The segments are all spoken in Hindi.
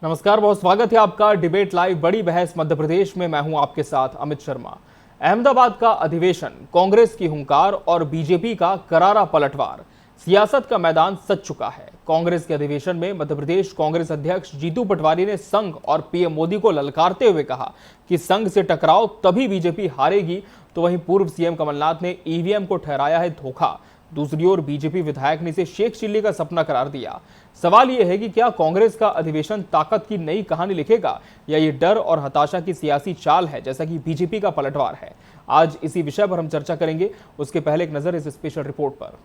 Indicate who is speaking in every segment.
Speaker 1: नमस्कार, बहुत स्वागत है आपका डिबेट लाइव बड़ी बहस मध्य प्रदेश में। मैं हूं आपके साथ अमित शर्मा। अहमदाबाद का अधिवेशन, कांग्रेस की हुंकार और बीजेपी का करारा पलटवार, सियासत का मैदान सज चुका है। कांग्रेस के अधिवेशन में मध्य प्रदेश कांग्रेस अध्यक्ष जीतू पटवारी ने संघ और पीएम मोदी को ललकारते हुए कहा कि संघ से टकराओ तभी बीजेपी हारेगी। तो वहीं पूर्व सीएम कमलनाथ ने ईवीएम को ठहराया है धोखा। दूसरी ओर बीजेपी विधायक ने इसे शेख चिल्ली का सपना करार दिया। सवाल यह है कि क्या कांग्रेस का अधिवेशन ताकत की नई कहानी लिखेगा या ये डर और हताशा की सियासी चाल है, जैसा कि बीजेपी का पलटवार है। आज इसी विषय पर हम चर्चा करेंगे। उसके पहले एक नजर इस स्पेशल रिपोर्ट पर।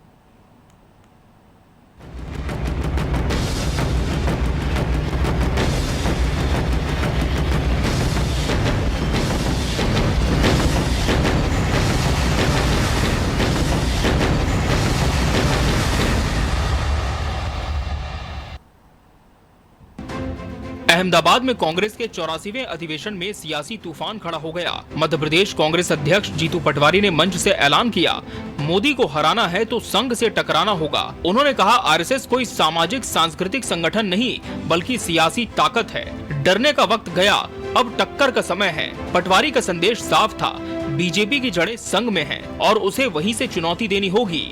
Speaker 1: अहमदाबाद में कांग्रेस के 84वें अधिवेशन में सियासी तूफान खड़ा हो गया। मध्य प्रदेश कांग्रेस अध्यक्ष जीतू पटवारी ने मंच से ऐलान किया, मोदी को हराना है तो संघ से टकराना होगा। उन्होंने कहा, आरएसएस कोई सामाजिक सांस्कृतिक संगठन नहीं बल्कि सियासी ताकत है। डरने का वक्त गया, अब टक्कर का समय है। पटवारी का संदेश साफ था, बीजेपी की जड़ें संघ में हैं और उसे वहीं से चुनौती देनी होगी।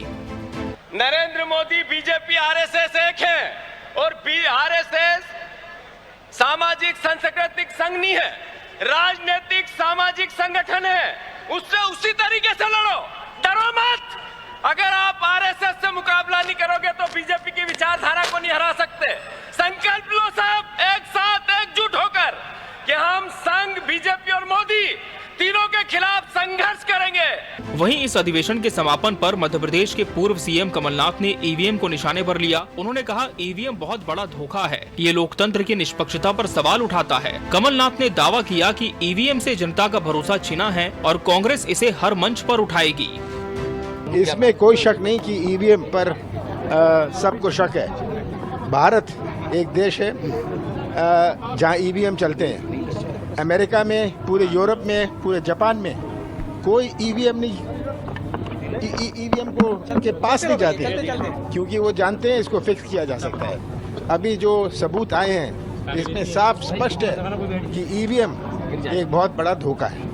Speaker 2: नरेंद्र मोदी बीजेपी आरएसएस एक है और आरएसएस सामाजिक सांस्कृतिक संघ नहीं है, राजनीतिक सामाजिक संगठन है। उससे उसी तरीके से लड़ो, डरो मत। अगर आप आरएसएस से मुकाबला नहीं करोगे तो बीजेपी की विचारधारा को नहीं हरा सकते। संकल्प लो सब एक साथ एकजुट होकर कि हम संघ, बीजेपी और मोदी तीनों के खिलाफ संघर्ष करेंगे।
Speaker 1: वहीं इस अधिवेशन के समापन पर मध्य प्रदेश के पूर्व सीएम कमलनाथ ने ईवीएम को निशाने पर लिया। उन्होंने कहा, ईवीएम बहुत बड़ा धोखा है, ये लोकतंत्र की निष्पक्षता पर सवाल उठाता है। कमलनाथ ने दावा किया कि ईवीएम से जनता का भरोसा छिना है और कांग्रेस इसे हर मंच पर उठाएगी।
Speaker 3: इसमें कोई शक नहीं कि ईवीएम पर सबको शक है। भारत एक देश है जहाँ ईवीएम चलते हैं। अमेरिका में, पूरे यूरोप में, पूरे जापान में कोई ईवीएम नहीं, ईवीएम को के पास नहीं जाते क्योंकि वो जानते हैं इसको फिक्स किया जा सकता है। अभी जो सबूत आए हैं इसमें साफ स्पष्ट है कि ईवीएम एक बहुत बड़ा धोखा है।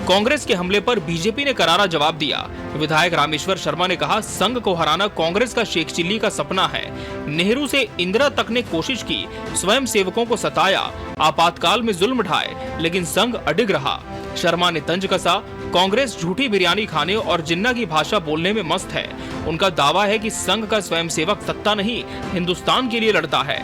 Speaker 1: कांग्रेस के हमले पर बीजेपी ने करारा जवाब दिया। विधायक रामेश्वर शर्मा ने कहा, संघ को हराना कांग्रेस का शेख चिल्ली का सपना है। नेहरू से इंदिरा तक ने कोशिश की, स्वयं सेवकों को सताया, आपातकाल में जुल्म ढाए, लेकिन संघ अडिग रहा। शर्मा ने तंज कसा, कांग्रेस झूठी बिरयानी खाने और जिन्ना की भाषा बोलने में मस्त है। उनका दावा है कि संघ का स्वयंसेवक सत्ता नहीं, हिंदुस्तान के लिए लड़ता है।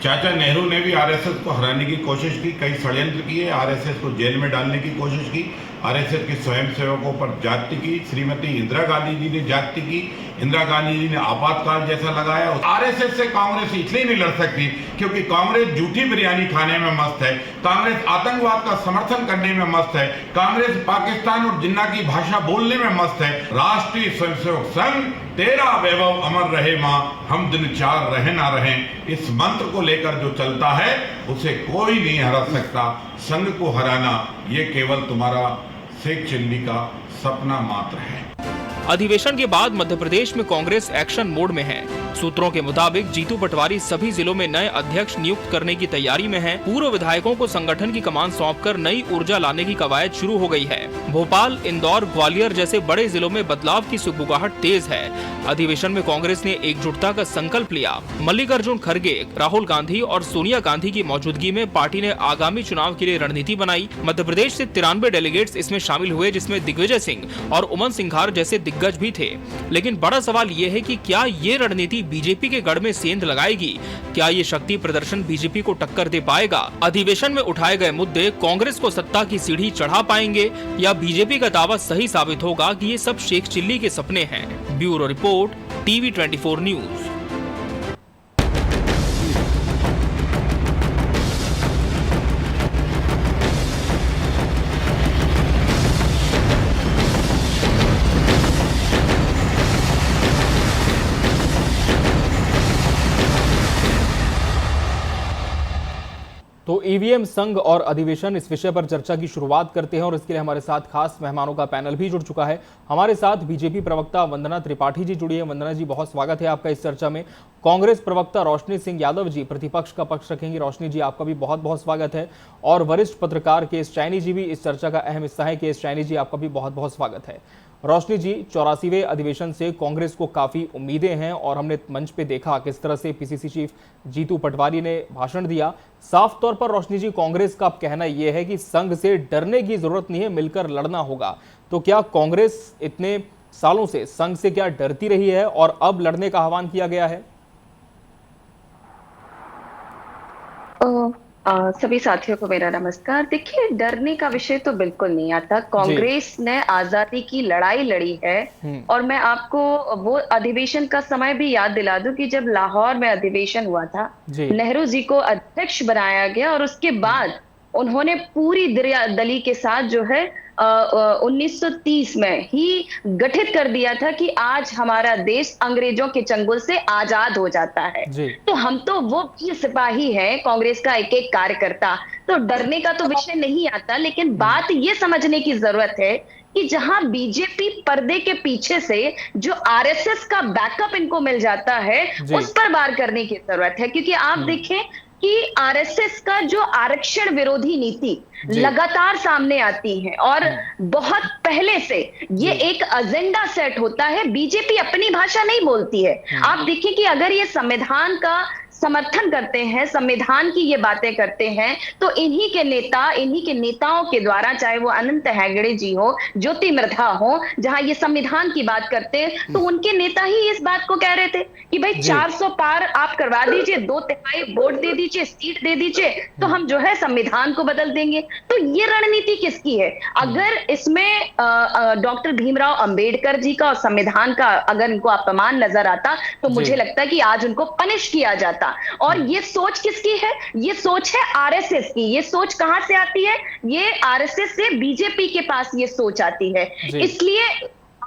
Speaker 4: चाचा नेहरू ने भी आरएसएस को हराने की कोशिश की, कई षड्यंत्र किए, आरएसएस को जेल में डालने की कोशिश की, आरएसएस के स्वयंसेवकों पर जाति की। श्रीमती इंदिरा गांधी जी ने जाति की, इंदिरा गांधी जी ने आपातकाल जैसा लगाया। आरएसएस से कांग्रेस इसलिए नहीं लड़ सकती क्योंकि कांग्रेस झूठी बिरयानी खाने में मस्त है, कांग्रेस आतंकवाद का समर्थन करने में मस्त है, कांग्रेस पाकिस्तान और जिन्ना की भाषा बोलने में मस्त है। राष्ट्रीय स्वयंसेवक संघ, तेरा वैभव अमर रहे मां, हम दिन चार रहे ना रहें, इस मंत्र को लेकर जो चलता है उसे कोई नहीं हरा सकता। संघ को हराना ये केवल तुम्हारा शेख चिल्ली का सपना मात्र है।
Speaker 1: अधिवेशन के बाद मध्य प्रदेश में कांग्रेस एक्शन मोड में है। सूत्रों के मुताबिक जीतू पटवारी सभी जिलों में नए अध्यक्ष नियुक्त करने की तैयारी में है। पूर्व विधायकों को संगठन की कमान सौंपकर नई ऊर्जा लाने की कवायद शुरू हो गई है। भोपाल, इंदौर, ग्वालियर जैसे बड़े जिलों में बदलाव की सुगबुगाहट तेज है। अधिवेशन में कांग्रेस ने एकजुटता का संकल्प लिया। मल्लिकार्जुन खड़गे, राहुल गांधी और सोनिया गांधी की मौजूदगी में पार्टी ने आगामी चुनाव के लिए रणनीति बनाई। मध्य प्रदेश से 93 डेलीगेट्स इसमें शामिल हुए, जिसमें दिग्विजय सिंह और उमन सिंघार जैसे दिग्गज भी थे। लेकिन बड़ा सवाल ये है कि क्या ये रणनीति बीजेपी के गढ़ में सेंध लगाएगी? क्या ये शक्ति प्रदर्शन बीजेपी को टक्कर दे पाएगा? अधिवेशन में उठाए गए मुद्दे कांग्रेस को सत्ता की सीढ़ी चढ़ा पाएंगे या बीजेपी का दावा सही साबित होगा कि ये सब शेख चिल्ली के सपने हैं? Bureau report, TV 24 news. तो ईवीएम संघ और अधिवेशन, इस विषय पर चर्चा की शुरुआत करते हैं और इसके लिए हमारे साथ खास मेहमानों का पैनल भी जुड़ चुका है। हमारे साथ बीजेपी प्रवक्ता वंदना त्रिपाठी जी जुड़ी है। वंदना जी, बहुत स्वागत है आपका इस चर्चा में। कांग्रेस प्रवक्ता रोशनी सिंह यादव जी प्रतिपक्ष का पक्ष रखेंगी। रोशनी जी, आपका भी बहुत बहुत स्वागत है। और वरिष्ठ पत्रकार के एस चैनी जी भी इस चर्चा का अहम हिस्सा है। के एस चैनी जी, आपका भी बहुत बहुत स्वागत है। रोशनी जी, 84वें अधिवेशन से कांग्रेस को काफी उम्मीदें हैं और हमने मंच पे देखा किस तरह से पीसीसी चीफ जीतू पटवारी ने भाषण दिया। साफ तौर पर रोशनी जी, कांग्रेस का कहना यह है कि संघ से डरने की जरूरत नहीं है, मिलकर लड़ना होगा। तो क्या कांग्रेस इतने सालों से संघ से क्या डरती रही है और अब लड़ने का आह्वान किया गया है?
Speaker 5: सभी साथियों को मेरा नमस्कार। देखिए, डरने का विषय तो बिल्कुल नहीं आता। कांग्रेस ने आजादी की लड़ाई लड़ी है और मैं आपको वो अधिवेशन का समय भी याद दिला दूं कि जब लाहौर में अधिवेशन हुआ था, नेहरू जी को अध्यक्ष बनाया गया और उसके बाद उन्होंने पूरी दली के साथ जो है 1930 में ही गठित कर दिया था कि आज हमारा देश अंग्रेजों के चंगुल से आजाद हो जाता है। तो हम तो वो वीर सिपाही हैं, कांग्रेस का एक एक कार्यकर्ता। तो डरने का तो विषय नहीं आता, लेकिन बात ये समझने की जरूरत है कि जहां बीजेपी पर्दे के पीछे से जो आरएसएस का बैकअप इनको मिल जाता है, उस पर वार करने की जरूरत है। क्योंकि आप देखें कि आरएसएस का जो आरक्षण विरोधी नीति लगातार सामने आती है और बहुत पहले से ये एक एजेंडा सेट होता है। बीजेपी अपनी भाषा नहीं बोलती है। आप देखिए कि अगर ये संविधान का समर्थन करते हैं, संविधान की ये बातें करते हैं, तो इन्हीं के नेताओं के द्वारा, चाहे वो अनंत हेगड़े जी हो, ज्योति मृधा हो, जहां ये संविधान की बात करते हैं, तो उनके नेता ही इस बात को कह रहे थे कि भाई 400 पार आप करवा दीजिए, 2/3 वोट दे दीजिए, सीट दे दीजिए, तो हम जो है संविधान को बदल देंगे। तो ये रणनीति किसकी है? अगर इसमें डॉक्टर भीमराव अंबेडकर जी का और संविधान का अगर इनको अपमान नजर आता, तो मुझे लगता है कि आज उनको पनिश किया जाता। और ये सोच किसकी है? ये सोच है आरएसएस की। ये सोच कहां से आती है? ये आरएसएस से बीजेपी के पास ये सोच आती है। इसलिए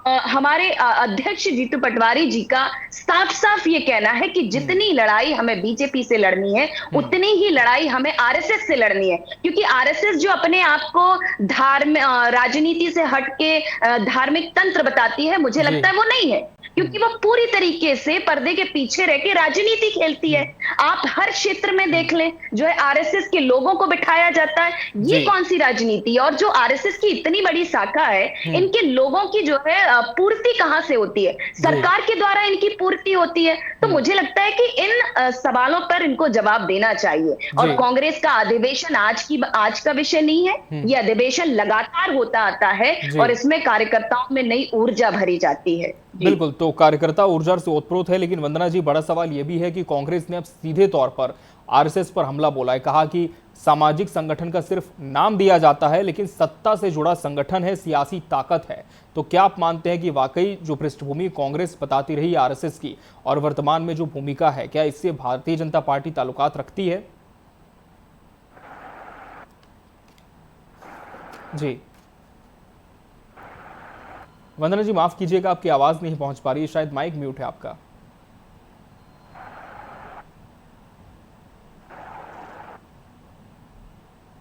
Speaker 5: हमारे अध्यक्ष जीतू पटवारी जी का साफ साफ ये कहना है कि जितनी लड़ाई हमें बीजेपी से लड़नी है, उतनी ही लड़ाई हमें आरएसएस से लड़नी है। क्योंकि आरएसएस जो अपने आप को धार्मिक राजनीति से हटके धार्मिक तंत्र बताती है, मुझे लगता है वो नहीं है। क्योंकि वो पूरी तरीके से पर्दे के पीछे रह के राजनीति खेलती है। आप हर क्षेत्र में देख लें, जो है आरएसएस के लोगों को बिठाया जाता है। ये कौन सी राजनीति? और जो आरएसएस की इतनी बड़ी शाखा है, इनके लोगों की जो है पूर्ति कहां से होती है? सरकार के द्वारा इनकी पूर्ति होती है। तो मुझे लगता है कि इन सवालों पर इनको जवाब देना चाहिए। और कांग्रेस का अधिवेशन आज का विषय नहीं है। ये अधिवेशन लगातार होता आता है और इसमें कार्यकर्ताओं में नई ऊर्जा भरी जाती है।
Speaker 1: बिल्कुल, तो कार्यकर्ता ऊर्जा से ओतप्रोत है। लेकिन वंदना जी, बड़ा सवाल यह भी है कि कांग्रेस ने अब सीधे तौर पर आरएसएस पर हमला बोला है। कहा कि सामाजिक संगठन का सिर्फ नाम दिया जाता है, लेकिन सत्ता से जुड़ा संगठन है, सियासी ताकत है। तो क्या आप मानते हैं कि वाकई जो पृष्ठभूमि कांग्रेस बताती रही आरएसएस की और वर्तमान में जो भूमिका है, क्या इससे भारतीय जनता पार्टी ताल्लुकात रखती है? जी वंदना जी, माफ कीजिएगा, आपकी आवाज नहीं पहुंच पा रही है, शायद माइक म्यूट है आपका।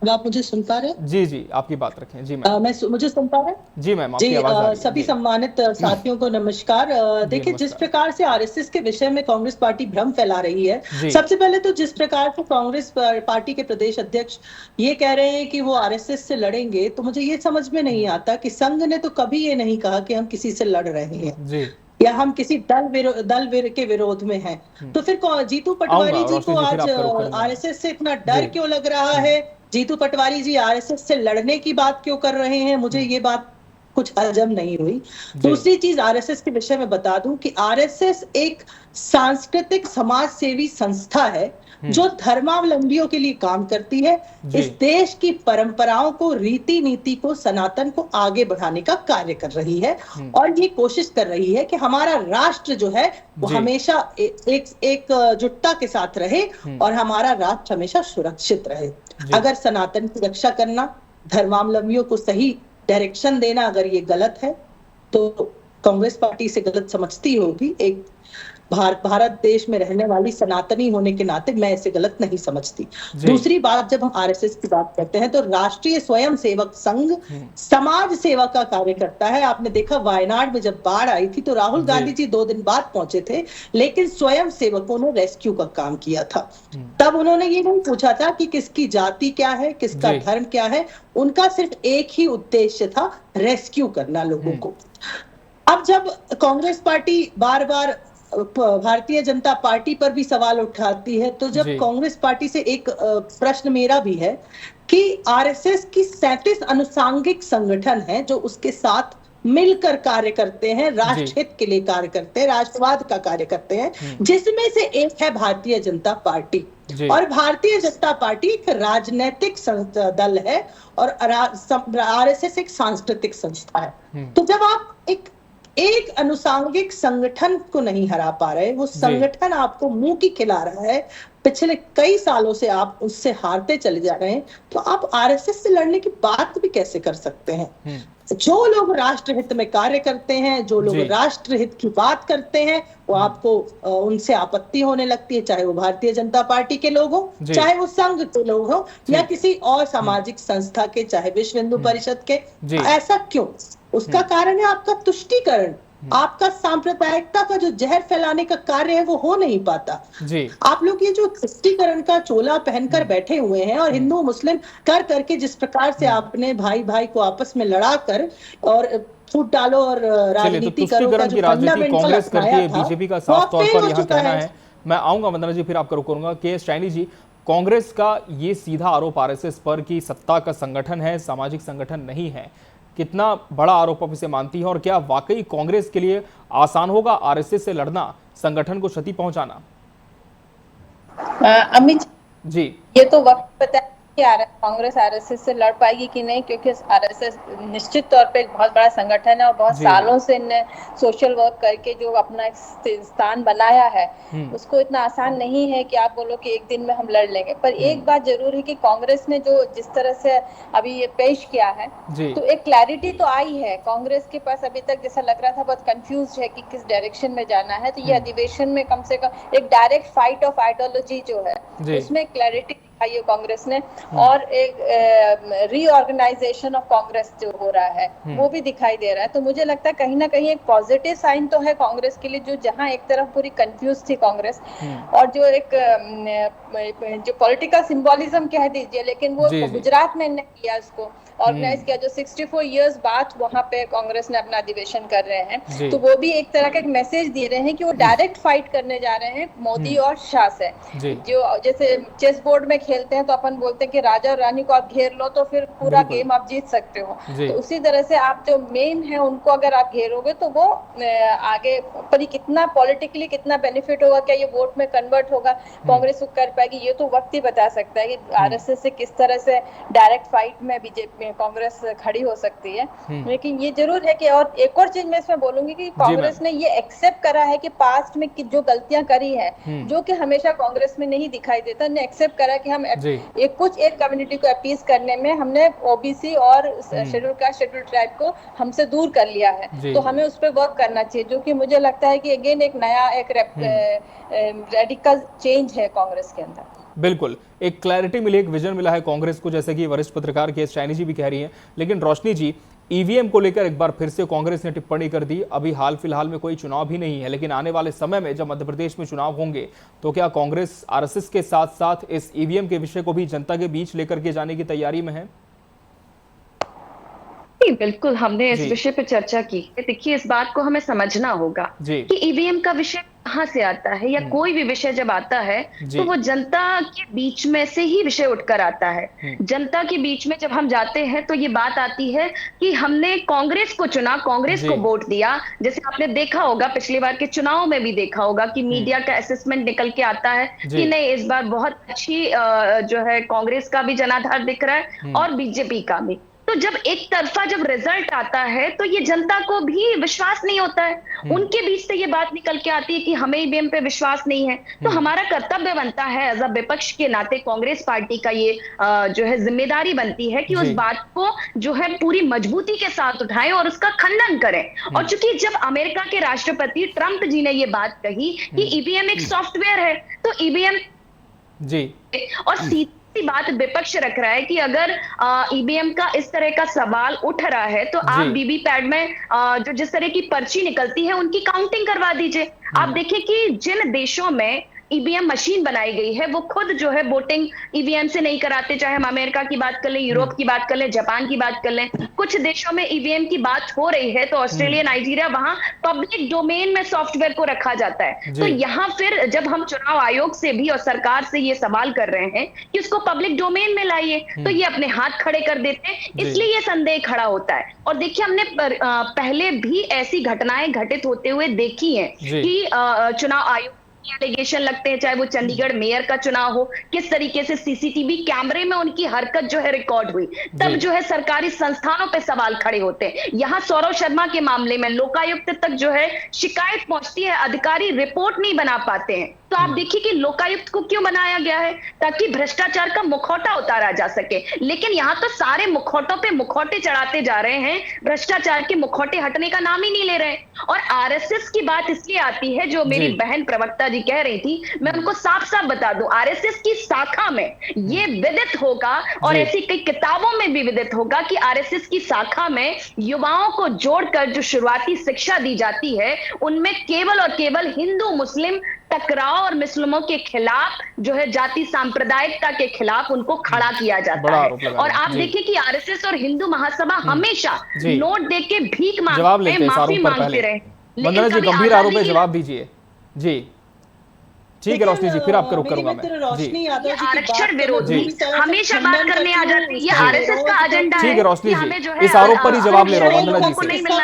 Speaker 6: आप मुझे सुन पा रहे हैं?
Speaker 1: जी जी, आपकी बात रखें। जी मैम।
Speaker 6: मुझे सुन पा रहे हैं?
Speaker 1: जी मैम, आपकी आवाज आ रही है।
Speaker 6: सभी सम्मानित साथियों को नमस्कार। देखिए, जिस प्रकार से आरएसएस के विषय में कांग्रेस पार्टी भ्रम फैला रही है, सबसे पहले तो जिस प्रकार से कांग्रेस पार्टी के प्रदेश अध्यक्ष ये कह रहे हैं कि वो आरएसएस से लड़ेंगे, तो मुझे ये समझ में नहीं आता कि संघ ने तो कभी ये नहीं कहा कि हम किसी से लड़ रहे हैं या हम किसी दल के विरोध में हैं। तो फिर जीतू पटवारी जी को आज आरएसएस से इतना डर क्यों लग रहा है? जीतू पटवारी जी आरएसएस से लड़ने की बात क्यों कर रहे हैं? मुझे ये बात कुछ हजम नहीं हुई। दूसरी चीज आरएसएस के विषय में बता दूं कि आरएसएस एक सांस्कृतिक समाज सेवी संस्था है जो धर्मावलंबियों के लिए काम करती है। इस देश की परंपराओं को, रीति नीति को, सनातन को आगे बढ़ाने का कार्य कर रही है और ये कोशिश कर रही है कि हमारा राष्ट्र जो है वो हमेशा एक जुटता के साथ रहे और हमारा राष्ट्र हमेशा सुरक्षित रहे। अगर सनातन की रक्षा करना, धर्मावलंबियों को सही डायरेक्शन देना अगर ये गलत है, तो कांग्रेस पार्टी से गलत समझती होगी। एक भारत देश में रहने वाली सनातनी होने के नाते मैं इसे गलत नहीं समझती। दूसरी बात, जब हम आरएसएस की बात करते हैं तो राष्ट्रीय स्वयंसेवक संघ समाज सेवा का कार्य करता है। आपने देखा वायनाड में जब बाढ़ आई थी तो राहुल गांधी जी 2 दिन बाद पहुंचे थे, लेकिन स्वयं सेवकों ने रेस्क्यू का काम किया था। तब उन्होंने ये नहीं पूछा था कि किसकी जाति क्या है, किसका धर्म क्या है, उनका सिर्फ एक ही उद्देश्य था, रेस्क्यू करना लोगों को। अब जब कांग्रेस पार्टी बार बार भारतीय जनता पार्टी पर भी सवाल उठाती है, तो जब कांग्रेस पार्टी से एक प्रश्न मेरा भी है कि आरएसएस की 37 अनुसांगिक संगठन है जो उसके साथ मिलकर कार्य करते हैं, राष्ट्रहित के लिए कार्य करते हैं, राष्ट्रवाद का कार्य करते हैं, जिसमें से एक है भारतीय जनता पार्टी। और भारतीय जनता पार्टी एक राजनीतिक दल है और आरएसएस एक सांस्कृतिक संस्था है। तो जब आप एक अनुसांगिक संगठन को नहीं हरा पा रहे, वो संगठन आपको मुंह की खिला रहा है, पिछले कई सालों से आप उससे हारते चले जा रहे हैं, तो आप आरएसएस से लड़ने की बात भी कैसे कर सकते हैं? जो लोग राष्ट्रहित में कार्य करते हैं, जो लोग राष्ट्रहित की बात करते हैं, वो आपको उनसे आपत्ति होने लगती है, चाहे वो भारतीय जनता पार्टी के लोग हो, चाहे वो संघ के लोग हो, या किसी और सामाजिक संस्था के, चाहे विश्व हिंदू परिषद के। ऐसा क्यों? उसका कारण है आपका तुष्टीकरण, आपका सांप्रदायिकता का जो जहर फैलाने का कार्य है वो हो नहीं पाता। आप लोग ये जो तुष्टीकरण का चोला पहनकर बैठे हुए हैं और हिंदू मुस्लिम कर करके जिस प्रकार से आपने भाई भाई को आपस में लड़ाकर और फूट डालो और राजनीति करो का जो फंडामेंटल
Speaker 1: कांग्रेस करती है, बीजेपी का साफ तौर पर यहाँ कहना है। मैं आऊंगा वंदना जी, फिर आपका रुकूंगा। के सैनी जी, कांग्रेस का ये सीधा आरोप आरएसएस पर कि सत्ता का संगठन है, सामाजिक संगठन नहीं है, कितना बड़ा आरोप आप इसे मानती है, और क्या वाकई कांग्रेस के लिए आसान होगा आरएसएस से लड़ना, संगठन को क्षति पहुंचाना?
Speaker 7: अमित
Speaker 1: जी,
Speaker 7: ये तो वक्त पता है कि कांग्रेस आरएसएस से लड़ पाएगी कि नहीं, क्योंकि आरएसएस निश्चित तौर पे एक बहुत बड़ा संगठन है और बहुत सालों से इन्हें सोशल वर्क करके जो अपना स्थान बनाया है, उसको इतना आसान नहीं है कि आप बोलो कि एक दिन में हम लड़ लेंगे। पर एक बात जरूर है कि कांग्रेस ने जो जिस तरह से अभी ये पेश किया है, तो एक क्लैरिटी तो आई है। कांग्रेस के पास अभी तक जैसा लग रहा था बहुत कंफ्यूज है कि किस डायरेक्शन में जाना है, तो ये अधिवेशन में कम से कम एक डायरेक्ट फाइट ऑफ आइडियोलॉजी जो है उसमें क्लैरिटी दिखाई है कांग्रेस ने, और एक रीऑर्गेनाइजेशन ऑफ कांग्रेस जो हो रहा है वो भी दिखाई दे रहा है। तो मुझे लगता है कहीं ना कहीं एक पॉजिटिव साइन तो है कांग्रेस के लिए, जो जहां एक तरफ पूरी कंफ्यूज थी कांग्रेस, और जो एक जो पॉलिटिकल सिंबोलिज्म कह दीजिए, लेकिन वो गुजरात में नहीं किया, उसको ऑर्गेनाइज किया, जो 64 इयर्स बाद वहां पे कांग्रेस ने अपना अधिवेशन कर रहे हैं, तो वो भी एक तरह का एक मैसेज दे रहे हैं कि वो डायरेक्ट फाइट करने जा रहे हैं मोदी और शाह से। जो जैसे चेस बोर्ड में खेलते हैं तो अपन बोलते हैं कि राजा और रानी को आप घेर लो तो फिर पूरा गेम आप जीत सकते हो, तो उसी तरह से आप जो मेन है उनको अगर आप घेरोगे तो वो आगे पर कितना पॉलिटिकली कितना बेनिफिट होगा, क्या ये वोट में कन्वर्ट होगा, कांग्रेस को कर पाएगी, ये तो वक्त ही बता सकता है कि आरएसएस से किस तरह से डायरेक्ट फाइट में बीजेपी कांग्रेस खड़ी हो सकती है। लेकिन ये जरूर है कि, और एक और चीज मैं इसमें बोलूंगी कि कांग्रेस ने ये एक्सेप्ट करा है कि पास्ट में जो गलतियां करी है, जो कि हमेशा कांग्रेस में नहीं दिखाई देता, ने एक्सेप्ट करा कि हम एक कम्युनिटी को अपीज करने में हमने ओबीसी और शेड्यूल कास्ट शेड्यूल ट्राइब को हमसे दूर कर लिया है, तो हमें उस पर वर्क करना चाहिए, जो कि मुझे लगता है कि अगेन एक नया एक रेडिकल चेंज है कांग्रेस के अंदर।
Speaker 1: बिल्कुल, एक क्लैरिटी मिली, एक विजन मिला है कांग्रेस को, जैसे कि वरिष्ठ पत्रकार के सैनी जी भी कह रही हैं। लेकिन रोशनी जी, ईवीएम को लेकर एक बार फिर से कांग्रेस ने टिप्पणी कर दी। अभी हाल फिलहाल में कोई चुनाव भी नहीं है, लेकिन आने वाले समय में जब मध्य प्रदेश में चुनाव होंगे तो क्या कांग्रेस आरएसएस के साथ साथ इस ईवीएम के विषय को भी जनता के बीच लेकर के जाने की तैयारी में है?
Speaker 5: बिल्कुल, हमने इस विषय पे चर्चा की। देखिए, इस बात को हमें समझना होगा कि ईवीएम का विषय कहाँ से आता है, या कोई भी विषय जब आता है तो वो जनता के बीच में से ही विषय उठकर आता है। जनता के बीच में जब हम जाते हैं तो ये बात आती है कि हमने कांग्रेस को चुना, कांग्रेस को वोट दिया। जैसे आपने देखा होगा, पिछली बार के चुनाव में भी देखा होगा कि मीडिया का असेसमेंट निकल के आता है कि नहीं, इस बार बहुत अच्छी जो है कांग्रेस का भी जनाधार दिख रहा है और बीजेपी का भी। तो जब एक तरफा जब रिजल्ट आता है तो ये जनता को भी विश्वास नहीं होता है, उनके बीच से ये बात निकल के आती है कि हमें ईवीएम पे विश्वास नहीं है। तो हमारा कर्तव्य बनता है एज अ विपक्ष के नाते, कांग्रेस पार्टी का ये जो है जिम्मेदारी बनती है कि उस बात को जो है पूरी मजबूती के साथ उठाएं और उसका खंडन करें। और चूंकि जब अमेरिका के राष्ट्रपति ट्रंप जी ने ये बात कही कि ईवीएम एक सॉफ्टवेयर है, तो ईवीएम
Speaker 8: जी
Speaker 5: और सीधी बात विपक्ष रख रहा है कि अगर ईवीएम का इस तरह का सवाल उठ रहा है तो आप वीवीपैट में जो जिस तरह की पर्ची निकलती है उनकी काउंटिंग करवा दीजिए। आप देखिए कि जिन देशों में ईवीएम मशीन बनाई गई है वो खुद जो है वोटिंग ईवीएम से नहीं कराते, चाहे हम अमेरिका की बात कर लें, यूरोप की बात कर लें, जापान की बात कर लें। कुछ देशों में ईवीएम की बात हो रही है तो ऑस्ट्रेलिया, नाइजीरिया, वहां पब्लिक डोमेन में सॉफ्टवेयर को रखा जाता है। तो यहाँ फिर जब हम चुनाव आयोग से भी और सरकार से ये सवाल कर रहे हैं कि उसको पब्लिक डोमेन में लाइए, तो ये अपने हाथ खड़े कर देते हैं, इसलिए ये संदेह खड़ा होता है। और देखिए हमने पहले भी ऐसी घटनाएं घटित होते हुए देखी है कि चुनाव आयोग एलिगेशन लगते हैं, चाहे वो चंडीगढ़ मेयर का चुनाव हो, किस तरीके से सीसीटीवी कैमरे में उनकी हरकत जो है रिकॉर्ड हुई, तब जो है सरकारी संस्थानों पे सवाल खड़े होते हैं। यहाँ सौरव शर्मा के मामले में लोकायुक्त तक जो है शिकायत पहुंचती है, अधिकारी रिपोर्ट नहीं बना पाते हैं। तो आप देखिए कि लोकायुक्त को क्यों बनाया गया है, ताकि भ्रष्टाचार का मुखौटा उतारा जा सके। लेकिन यहाँ तो सारे मुखौटों पे मुखौटे चढ़ाते जा रहे हैं, भ्रष्टाचार के मुखौटे हटने का नाम ही नहीं ले रहे। और आरएसएस की बात इसलिए आती है, जो मेरी बहन प्रवक्ता जी कह रही थी, मैं उनको साफ साफ बता दूं, आरएसएस की शाखा में ये विदित होगा और ऐसी कई किताबों में भी विदित होगा कि आरएसएस की शाखा में युवाओं को जोड़कर जो शुरुआती शिक्षा दी जाती है, उनमें केवल और केवल हिंदू मुस्लिम टकराव और मुस्लिमों के खिलाफ जो है जाति सांप्रदायिकता के खिलाफ उनको खड़ा किया जाता है। और आप देखिए कि आरएसएस और हिंदू महासभा हमेशा नोट दे के भीख मांगते हैं, माफी मांगते रहे।
Speaker 8: वंदना जी, गंभीर आरोप पे जवाब दीजिए जी। ठीक है रोशनी जी, फिर आपका रुख करूंगा मैं
Speaker 6: रोशनी यादव जी।
Speaker 5: आरक्षण विरोधी हमेशा बात करने आ जाती है, ये आरएसएस का एजेंडा है।
Speaker 8: ठीक है रोशनी जी, इस आरोप पर ही जवाब ले रहा हूं वंदना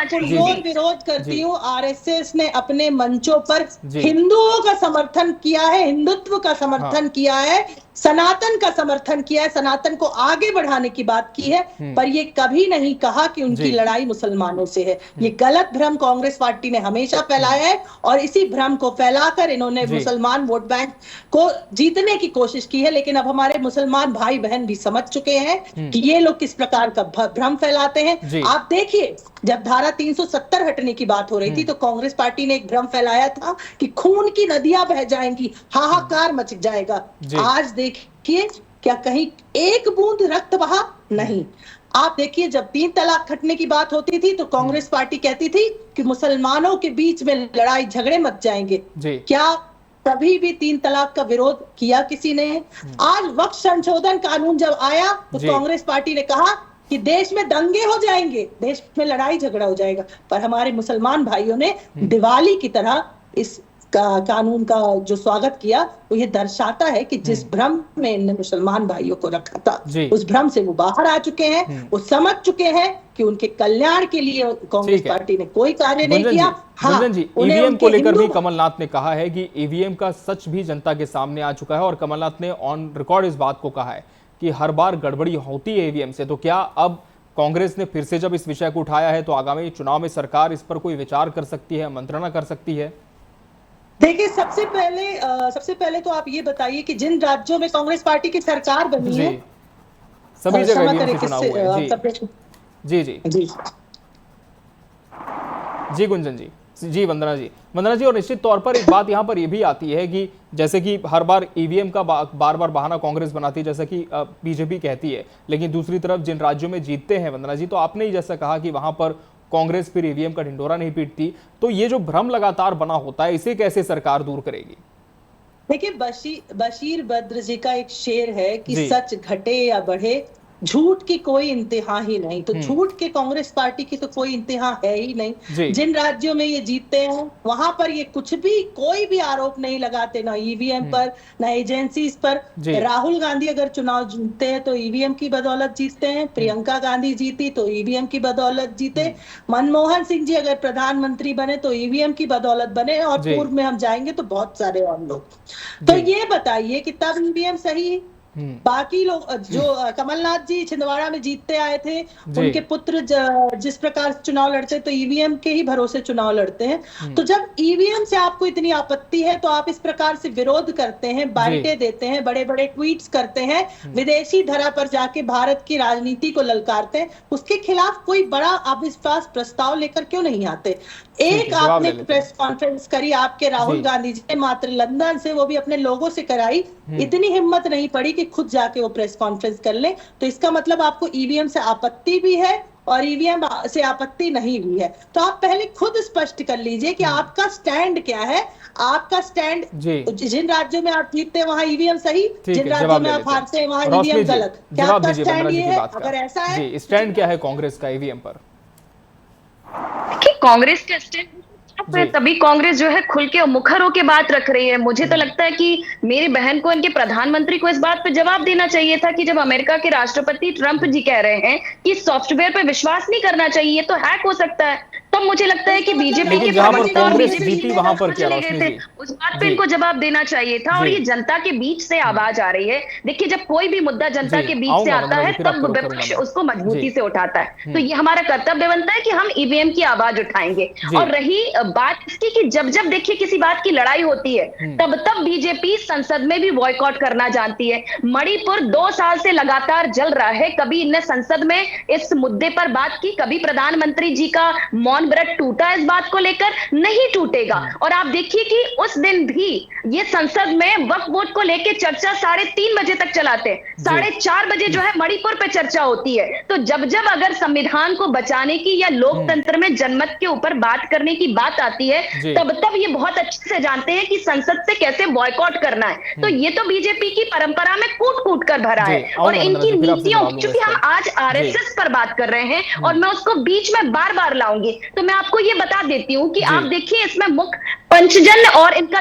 Speaker 8: जी से।
Speaker 6: विरोध करती हूँ, आरएसएस ने अपने मंचों पर हिंदुओं का समर्थन किया है, हिंदुत्व का समर्थन किया है, सनातन का समर्थन किया है, सनातन को आगे बढ़ाने की बात की है, पर ये कभी नहीं कहा कि उनकी लड़ाई मुसलमानों से है। ये गलत भ्रम कांग्रेस पार्टी ने हमेशा फैलाया है और इसी भ्रम को फैलाकर इन्होंने मुसलमान वोट बैंक को जीतने की कोशिश की है। लेकिन अब हमारे मुसलमान भाई बहन भी समझ चुके हैं कि ये लोग किस प्रकार का भ्रम फैलाते हैं। आप देखिए, जब धारा 370 हटने की बात हो रही थी तो कांग्रेस पार्टी ने एक भ्रम फैलाया था कि खून की नदियां बह जाएंगी, हाहाकार मच जाएगा। आज देखिए, क्या कहीं एक बूंद रक्त बहा? नहीं। आप देखिए, जब 3 तलाक हटने की बात होती थी तो कांग्रेस पार्टी कहती थी कि मुसलमानों के बीच में लड़ाई झगड़े मच जाएंगे। क्या कभी भी 3 तलाक का विरोध किया किसी ने? आज वक्फ संशोधन कानून जब आया तो कांग्रेस पार्टी ने कहा कि देश में दंगे हो जाएंगे, देश में लड़ाई झगड़ा हो जाएगा। पर हमारे मुसलमान भाइयों ने दिवाली की तरह इस कानून का जो स्वागत किया, वो ये दर्शाता है कि जिस भ्रम में इनने मुसलमान भाइयों को रखा था, उस भ्रम से वो बाहर आ चुके हैं। वो समझ चुके हैं कि उनके कल्याण के लिए कांग्रेस पार्टी ने कोई कार्य नहीं किया।
Speaker 8: हाँ, जी, ईवीएम को लेकर भी कमलनाथ ने कहा है कि ईवीएम का सच भी जनता के सामने आ चुका है और कमलनाथ ने ऑन रिकॉर्ड इस बात को कहा है कि हर बार गड़बड़ी होती है ईवीएम से। तो क्या अब कांग्रेस ने फिर से जब इस विषय को उठाया है तो आगामी चुनाव में सरकार इस पर कोई विचार कर सकती है, मंत्रणा कर सकती है?
Speaker 6: देखिए, सबसे पहले तो आप ये बताइए कि जिन राज्यों में कांग्रेस पार्टी की सरकार बनी है,
Speaker 8: सभी जगह ईवीएम से चुनाव हुए हैं। जी जी जी जी गुंजन जी, जी वंदना जी, और निश्चित तौर पर एक बात यहाँ पर यह भी आती है कि जैसे कि हर बार ईवीएम का बार बार बहाना कांग्रेस बनाती है, जैसा कि बीजेपी कहती है, लेकिन दूसरी तरफ जिन राज्यों में जीतते हैं वंदना जी, तो आपने ही जैसा कहा कि वहां पर कांग्रेस फिर ईवीएम का ढिंडोरा नहीं पीटती, तो ये जो भ्रम लगातार बना होता है, इसे कैसे सरकार दूर करेगी?
Speaker 6: देखिए, बशीर बद्र जी का एक शेर है कि सच घटे या बढ़े, झूठ की कोई इंतहा ही नहीं। तो झूठ के कांग्रेस पार्टी की तो कोई इंतहा है ही नहीं। जिन राज्यों में ये जीतते हैं वहां पर ये कुछ भी, कोई भी आरोप नहीं लगाते, ना ईवीएम पर, ना एजेंसीज पर। राहुल गांधी अगर चुनाव जीतते हैं तो ईवीएम की बदौलत जीतते हैं, प्रियंका गांधी जीती तो ईवीएम की बदौलत जीते, मनमोहन सिंह जी अगर प्रधानमंत्री बने तो ईवीएम की बदौलत बने, और पूर्व में हम जाएंगे तो बहुत सारे और लोग। तो ये बताइए कि तब ईवीएम सही बाकी लोग जो कमलनाथ जी छिंदवाड़ा में जीतते आए थे, उनके पुत्र जिस प्रकार चुनाव लड़ते तो ईवीएम के ही भरोसे चुनाव लड़ते हैं। तो जब ईवीएम से आपको इतनी आपत्ति है तो आप इस प्रकार से विरोध करते हैं, बाइटें देते हैं, बड़े बड़े ट्वीट्स करते हैं, विदेशी धरा पर जाके भारत की राजनीति को ललकारते हैं, उसके खिलाफ कोई बड़ा अविश्वास प्रस्ताव लेकर क्यों नहीं आते? एक आपने प्रेस कॉन्फ्रेंस करी आपके राहुल गांधी जी ने, मात्र लंदन से, वो भी अपने लोगों से कराई, इतनी हिम्मत नहीं पड़ी कि खुद जाके वो प्रेस कॉन्फ्रेंस कर ले। तो इसका मतलब आपको ईवीएम से आपत्ति भी है और ईवीएम से आपत्ति नहीं भी है। तो आप पहले खुद स्पष्ट कर लीजिए कि आपका स्टैंड क्या है। आपका स्टैंड, जिन राज्यों में आप जीतते हैं वहां ईवीएम सही, जिन राज्यों में आप हारते हैं वहां ईवीएम गलत। क्या आपका स्टैंड ये है? अगर ऐसा है,
Speaker 8: स्टैंड क्या है कांग्रेस का ईवीएम पर?
Speaker 5: कांग्रेस का स्टैंड, तभी कांग्रेस जो है खुल के और मुखर होकर बात रख रही है। मुझे तो लगता है कि मेरी बहन को, इनके प्रधानमंत्री को इस बात पे जवाब देना चाहिए था कि जब अमेरिका के राष्ट्रपति ट्रंप जी कह रहे हैं कि सॉफ्टवेयर पे विश्वास नहीं करना चाहिए, तो हैक हो सकता है, तब मुझे लगता है कि बीजेपी के प्रवक्ता और बीजेपी
Speaker 8: वहां पर क्या
Speaker 5: उस बात पे इनको जवाब देना चाहिए था। और ये जनता के बीच से आवाज आ रही है। देखिए, जब कोई भी मुद्दा जनता के बीच से आता है तब विपक्ष उसको मजबूती से उठाता है। तो ये हमारा कर्तव्य बनता है कि हम ईवीएम की आवाज उठाएंगे। और रही बात इसकी कि जब जब देखिए किसी बात की लड़ाई होती है तब तब बीजेपी संसद में भी बॉयकॉट करना जानती है। मणिपुर 2 साल से लगातार जल रहा है, कभी इनने संसद में इस मुद्दे पर बात की, कभी प्रधानमंत्री जी का मौन व्रत टूटा इस बात को लेकर, नहीं टूटेगा। और आप देखिए कि उस दिन भी ये संसद में वक्फ बोर्ड को लेकर चर्चा 3:30 बजे तक चलाते हैं, 4:30 बजे जो है मणिपुर पे चर्चा होती है। तो जब जब अगर संविधान को बचाने की या लोकतंत्र में जनमत के ऊपर बात करने की बात आती है, तब तब ये बहुत अच्छे से जानते हैं कि संसद से कैसे बॉयकॉट करना है। तो ये तो बीजेपी की परंपरा में कूट कूट कर भरा है। और इनकी नीतियों, क्योंकि हम आज आरएसएस पर बात कर रहे हैं और मैं उसको बीच में बार बार लाऊंगी, तो मैं आपको ये बता देती हूँ कि आप देखिए इसमें मुख्य पंचजन और इनका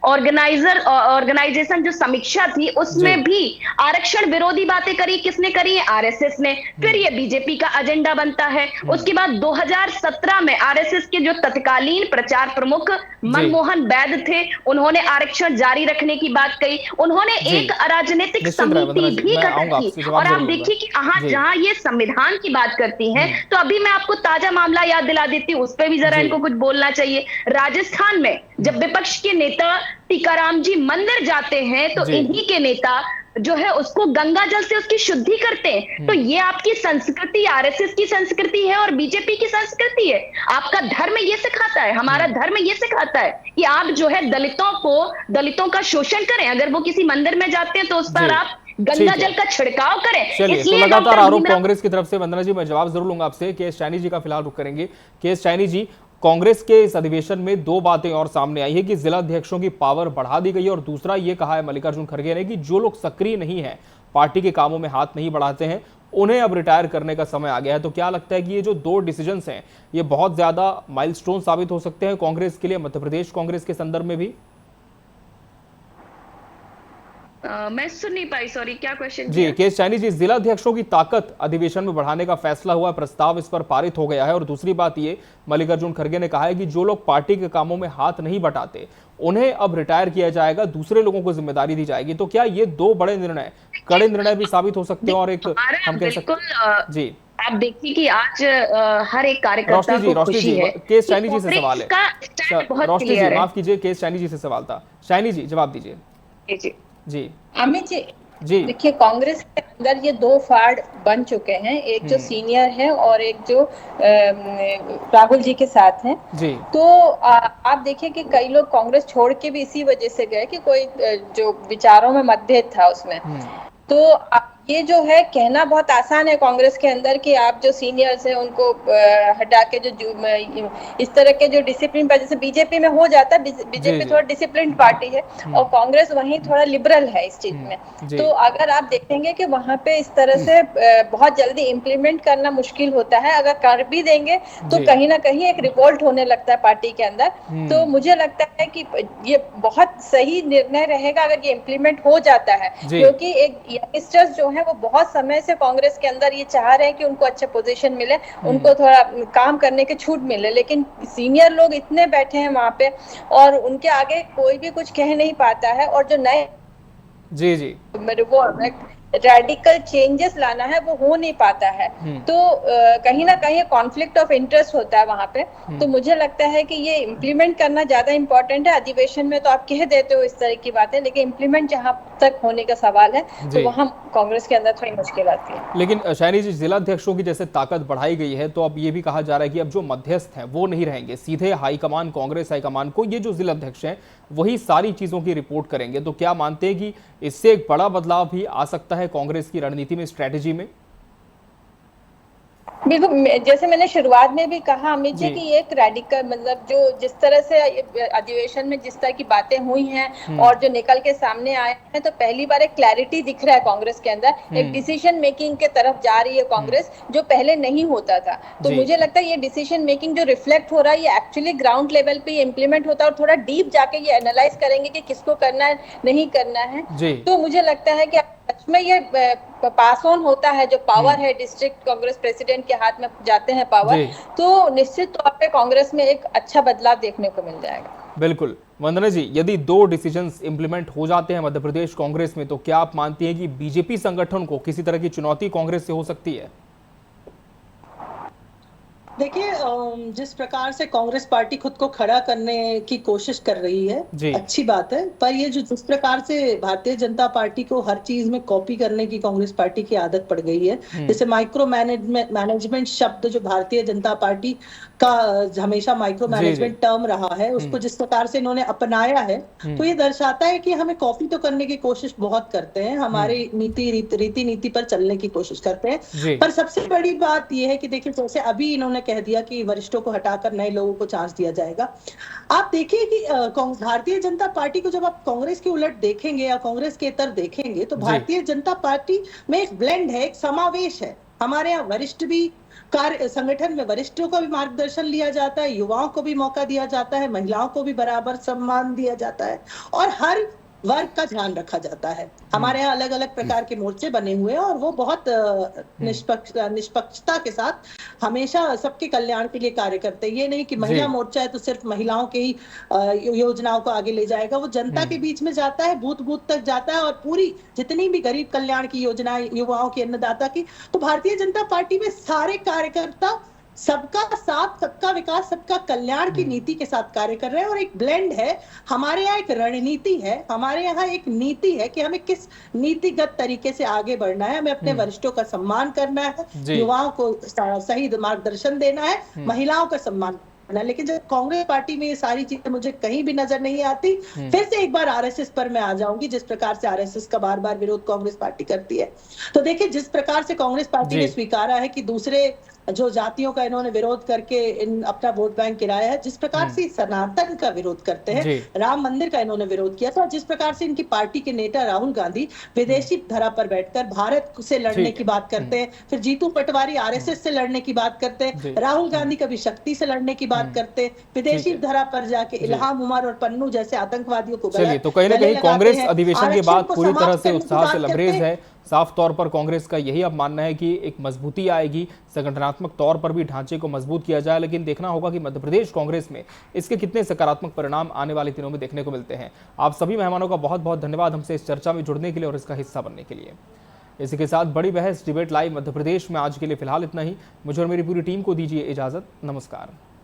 Speaker 5: ऑर्गेनाइजेशन जो समीक्षा थी उसमें भी आरक्षण विरोधी बातें करी। किसने करी है? आरएसएस ने। फिर ये बीजेपी का एजेंडा बनता है। उसके बाद 2017 में आरएसएस के जो तत्कालीन प्रचार प्रमुख मनमोहन वैद्य थे, उन्होंने आरक्षण जारी रखने की बात कही। उन्होंने एक राजनीतिक समिति भी गठित की। और आप देखिए कि जहां ये संविधान की बात करती हैं, तो अभी मैं आपको ताजा मामला याद दिला देती हूँ, उस पर भी जरा इनको कुछ बोलना चाहिए। राजस्थान में जब विपक्ष के नेता टीकाराम जी मंदिर जाते हैं तो इन्हीं के नेता जो है उसको गंगा जल से उसकी शुद्धि करते हैं। तो ये आपकी संस्कृति, आरएसएस की संस्कृति है और बीजेपी की संस्कृति है। आपका धर्म ये सिखाता है, हमारा धर्म ये सिखाता है कि आप जो है दलितों का शोषण करें। अगर वो किसी मंदिर में जाते हैं तो उस पर आप गंगा जल का छिड़काव करें।
Speaker 8: चलिए, तो लगातार आरोप कांग्रेस की तरफ से, वंदना जी मैं जवाब जरूर लूंगा आपसे। के एस चाइनी जी का फिलहाल रुख करेंगे। के एस चाइनी जी, कांग्रेस के इस अधिवेशन में 2 बातें और सामने आई है कि जिला अध्यक्षों की पावर बढ़ा दी गई है, और दूसरा ये कहा है मल्लिकार्जुन खड़गे ने कि जो लोग सक्रिय नहीं है, पार्टी के कामों में हाथ नहीं बढ़ाते हैं, उन्हें अब रिटायर करने का समय आ गया है। तो क्या लगता है कि ये जो 2 डिसीजंस हैं ये बहुत ज्यादा माइलस्टोन साबित हो सकते हैं कांग्रेस के लिए, मध्य प्रदेश कांग्रेस के संदर्भ में भी?
Speaker 5: मैं सुन नहीं पाई, सॉरी, क्या क्वेश्चन?
Speaker 8: जी, के एस चाइनी जी, जिला अध्यक्षों की ताकत अधिवेशन में बढ़ाने का फैसला हुआ, प्रस्ताव इस पर पारित हो गया है। और दूसरी बात ये मल्लिकार्जुन खड़गे ने कहा है कि जो लोग पार्टी के कामों में हाथ नहीं बटाते उन्हें अब रिटायर किया जाएगा, दूसरे लोगों को जिम्मेदारी दी जाएगी। तो क्या ये 2 बड़े निर्णय, कड़े निर्णय भी साबित हो सकते हैं? और एक हम कह सकते हैं, जी
Speaker 5: आप देखिए कि आज हर एक कार्यकर्ता को खुशी है।
Speaker 8: के एस चाइनी जी से सवाल है, रोशनी जी माफ कीजिए, के एस चाइनी जी से सवाल था। चाइनी जी जवाब दीजिए। जी
Speaker 7: अमित जी, देखिए कांग्रेस के अंदर ये 2 फाड़ बन चुके हैं, एक जो सीनियर है और एक जो राहुल जी के साथ हैं। तो आप देखिए कि कई लोग कांग्रेस छोड़ के भी इसी वजह से गए कि कोई जो विचारों में मतभेद था उसमें। तो ये जो है कहना बहुत आसान है कांग्रेस के अंदर कि आप जो सीनियर्स हैं उनको हटा के जो इस तरह के जो डिसिप्लिन पर, जैसे बीजेपी में हो जाता है, बीजेपी थोड़ा डिसिप्लिन पार्टी है और कांग्रेस वहीं थोड़ा लिबरल है इस चीज में। तो अगर आप देखेंगे कि वहां पे इस तरह से बहुत जल्दी इम्प्लीमेंट करना मुश्किल होता है, अगर कर भी देंगे तो कहीं ना कहीं एक रिवोल्ट होने लगता है पार्टी के अंदर। तो मुझे लगता है कि ये बहुत सही निर्णय रहेगा अगर ये इम्प्लीमेंट हो जाता है, क्योंकि एक यंगस्टर्स जो है वो बहुत समय से कांग्रेस के अंदर ये चाह रहे हैं कि उनको अच्छे पोजीशन मिले, उनको थोड़ा काम करने की छूट मिले, लेकिन सीनियर लोग इतने बैठे हैं वहां पे और उनके आगे कोई भी कुछ कह नहीं पाता है। और जो नए
Speaker 8: जी जी
Speaker 7: मेरे वो रेडिकल चेंजेस लाना है, वो हो नहीं पाता है। तो कहीं ना कहीं कॉन्फ्लिक्ट ऑफ इंटरेस्ट होता है वहां पे। तो मुझे लगता है कि ये इम्प्लीमेंट करना ज्यादा इंपॉर्टेंट है। अधिवेशन में तो आप कह देते हो इस तरह की बातें, लेकिन इम्प्लीमेंट जहां तक होने का सवाल है तो वहां कांग्रेस के अंदर थोड़ी मुश्किल आती है।
Speaker 8: लेकिन शायनी जी, जिला अध्यक्षों की जैसे ताकत बढ़ाई गई है, तो अब ये भी कहा जा रहा है कि अब जो मध्यस्थ हैं वो नहीं रहेंगे, सीधे हाईकमान, कांग्रेस हाईकमान को ये जो जिला अध्यक्ष हैं वही सारी चीजों की रिपोर्ट करेंगे। तो क्या मानते हैं कि इससे एक बड़ा बदलाव भी आ सकता है कांग्रेस की रणनीति में, स्ट्रेटेजी में?
Speaker 7: बिल्कुल, जैसे मैंने शुरुआत में भी कहा अमित जी कि ये एक रेडिकल, मतलब जो जिस तरह से अधिवेशन में जिस तरह की बातें हुई हैं और जो निकल के सामने आए हैं, तो पहली बार एक क्लैरिटी दिख रहा है कांग्रेस के अंदर, एक डिसीजन मेकिंग के तरफ जा रही है कांग्रेस, जो पहले नहीं होता था। तो मुझे लगता है ये डिसीजन मेकिंग जो रिफ्लेक्ट हो रहा है, ये एक्चुअली ग्राउंड लेवल पे इम्प्लीमेंट होता है और थोड़ा डीप जाके ये एनालाइज करेंगे कि किसको करना है, नहीं करना है। तो मुझे लगता है कि सच में ये पास ऑन होता है, जो पावर है डिस्ट्रिक्ट कांग्रेस प्रेसिडेंट के हाथ में जाते हैं पावर, तो निश्चित तौर पे कांग्रेस में एक अच्छा बदलाव देखने को मिल जाएगा।
Speaker 8: बिल्कुल। वंदना जी, यदि 2 डिसीजंस इंप्लीमेंट हो जाते हैं मध्य प्रदेश कांग्रेस में, तो क्या आप मानती हैं कि बीजेपी संगठन को किसी तरह की चुनौती कांग्रेस से हो सकती है?
Speaker 6: देखिए, जिस प्रकार से कांग्रेस पार्टी खुद को खड़ा करने की कोशिश कर रही है, अच्छी बात है, पर ये जो जिस प्रकार से भारतीय जनता पार्टी को हर चीज में कॉपी करने की कांग्रेस पार्टी की आदत पड़ गई है, जैसे माइक्रो मैनेजमेंट शब्द जो भारतीय जनता पार्टी का हमेशा माइक्रो मैनेजमेंट टर्म रहा है, उसको जिस प्रकार से इन्होंने अपनाया है, तो ये दर्शाता है कि हमें कॉपी तो करने की कोशिश बहुत करते हैं, हमारी रीति नीति पर चलने की कोशिश करते हैं। पर सबसे बड़ी बात यह है कि देखिए, जैसे अभी इन्होंने कह दिया कि वरिष्ठों को हटाकर नए लोगों को चांस दिया जाएगा। आप देखिए कि भारतीय जनता पार्टी को जब आप कांग्रेस के उलट देखेंगे या कांग्रेस के इतर देखेंगे, तो भारतीय जनता पार्टी में एक ब्लेंड है, एक समावेश है। हमारे यहाँ वरिष्ठ भी कार्य संगठन में वरिष्ठों को भी मार्गदर्शन लिया जाता है, युवाओं को भी मौका दिया जाता है, महिलाओं को भी बराबर सम्मान दिया जाता है और हर वर्ग का ध्यान रखा जाता है। हमारे यहाँ अलग अलग प्रकार के मोर्चे बने हुए हैं और वो बहुत निष्पक्षता के साथ हमेशा सबके कल्याण के लिए कार्य करते हैं। ये नहीं कि महिला मोर्चा है तो सिर्फ महिलाओं के ही योजनाओं को आगे ले जाएगा, वो जनता के बीच में जाता है, बूथ बूथ तक जाता है और पूरी जितनी भी गरीब कल्याण की योजनाएं, युवाओं की, अन्नदाता की, तो भारतीय जनता पार्टी में सारे कार्यकर्ता सबका साथ, सबका विकास, सबका कल्याण की नीति के साथ कार्य कर रहे हैं और एक ब्लेंड है। हमारे यहाँ एक रणनीति है, हमारे यहाँ एक नीति है कि हमें किस नीतिगत तरीके से आगे बढ़ना है, हमें अपने वरिष्ठों का सम्मान करना है, युवाओं को सही मार्गदर्शन देना है, महिलाओं का सम्मान करना है। लेकिन जब कांग्रेस पार्टी में ये सारी चीजें मुझे कहीं भी नजर नहीं आती। फिर से एक बार आरएसएस पर मैं आ जाऊंगी, जिस प्रकार से आरएसएस का बार बार विरोध कांग्रेस पार्टी करती है। तो देखिए, जिस प्रकार से कांग्रेस पार्टी ने स्वीकारा है कि दूसरे जो जातियों का इन्होंने विरोध करके अपना वोट बैंक गिराया है, जिस प्रकार से सनातन का विरोध करते हैं, राम मंदिर का इन्होंने विरोध किया था, जिस प्रकार से इनकी पार्टी के नेता राहुल गांधी विदेशी धरा पर बैठकर भारत से लड़ने की बात करते हैं, फिर जीतू पटवारी आरएसएस से लड़ने की बात करते हैं, राहुल गांधी कभी शक्ति से लड़ने की बात करते हैं, विदेशी धरा पर जाके इल्हाम उमर और पन्नू जैसे आतंकवादियों को
Speaker 8: चलिए, तो कहीं ना कहीं कांग्रेस अधिवेशन के बाद पूरी तरह से उत्साह से लबरेज है। साफ तौर पर कांग्रेस का यही अब मानना है कि एक मजबूती आएगी, संगठनात्मक तौर पर भी ढांचे को मजबूत किया जाए, लेकिन देखना होगा कि मध्य प्रदेश कांग्रेस में इसके कितने सकारात्मक परिणाम आने वाले दिनों में देखने को मिलते हैं। आप सभी मेहमानों का बहुत बहुत धन्यवाद हमसे इस चर्चा में जुड़ने के लिए और इसका हिस्सा बनने के लिए। इसी के साथ बड़ी बहस डिबेट लाइव मध्य प्रदेश में आज के लिए फिलहाल इतना ही। मुझे और मेरी पूरी टीम को दीजिए इजाजत। नमस्कार।